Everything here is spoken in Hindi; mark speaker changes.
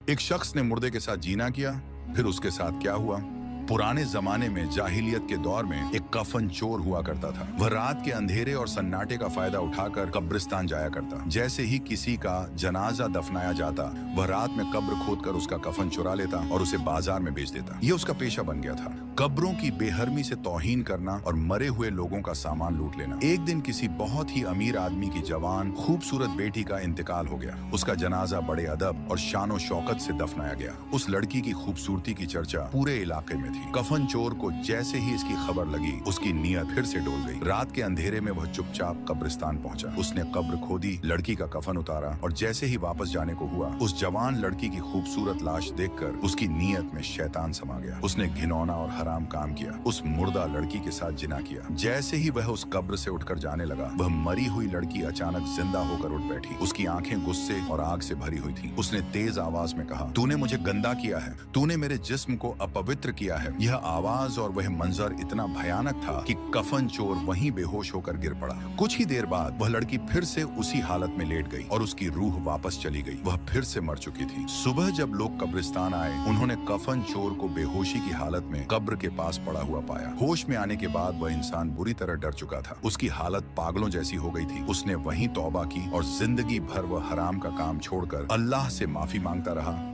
Speaker 1: एक शख्स ने मुर्दे के साथ जीना किया, फिर उसके साथ क्या हुआ। पुराने जमाने में जाहिलियत के दौर में एक कफन चोर हुआ करता था। वह रात के अंधेरे और सन्नाटे का फायदा उठाकर कब्रिस्तान जाया करता। जैसे ही किसी का जनाजा दफनाया जाता, वह रात में कब्र खोदकर उसका कफन चुरा लेता और उसे बाजार में बेच देता। यह उसका पेशा बन गया था, कब्रों की बेहरमी से तौहीन करना और मरे हुए लोगों का सामान लूट लेना। एक दिन किसी बहुत ही अमीर आदमी की जवान खूबसूरत बेटी का इंतकाल हो गया। उसका जनाजा बड़े अदब और शानो शौकत से दफनाया गया। उस लड़की की खूबसूरती की चर्चा पूरे इलाके में थी। कफन चोर को जैसे ही इसकी खबर लगी, उसकी नीयत फिर से डोल गई। रात के अंधेरे में वह चुपचाप कब्रिस्तान पहुंचा। उसने कब्र खोदी, लड़की का कफन उतारा और जैसे ही वापस जाने को हुआ, उस जवान लड़की की खूबसूरत लाश देखकर उसकी नीयत में शैतान समा गया। उसने घिनौना और हराम काम किया, उस मुर्दा लड़की के साथ जिना किया। जैसे ही वह उस कब्र से उठकर जाने लगा, वह मरी हुई लड़की अचानक जिंदा होकर उठ बैठी। उसकी आंखें गुस्से और आग से भरी हुई थी। उसने तेज आवाज में कहा, तूने मुझे गंदा किया है, तूने मेरे जिस्म को अपवित्र किया है। यह आवाज और वह मंजर इतना भयानक था कि कफन चोर वहीं बेहोश होकर गिर पड़ा। कुछ ही देर बाद वह लड़की फिर से उसी हालत में लेट गई और उसकी रूह वापस चली गई। वह फिर से मर चुकी थी। सुबह जब लोग कब्रिस्तान आए, उन्होंने कफन चोर को बेहोशी की हालत में कब्र के पास पड़ा हुआ पाया। होश में आने के बाद वह इंसान बुरी तरह डर चुका था। उसकी हालत पागलों जैसी हो गई थी। उसने वहीं तौबा की और जिंदगी भर वह हराम का काम छोड़कर अल्लाह से माफी मांगता रहा।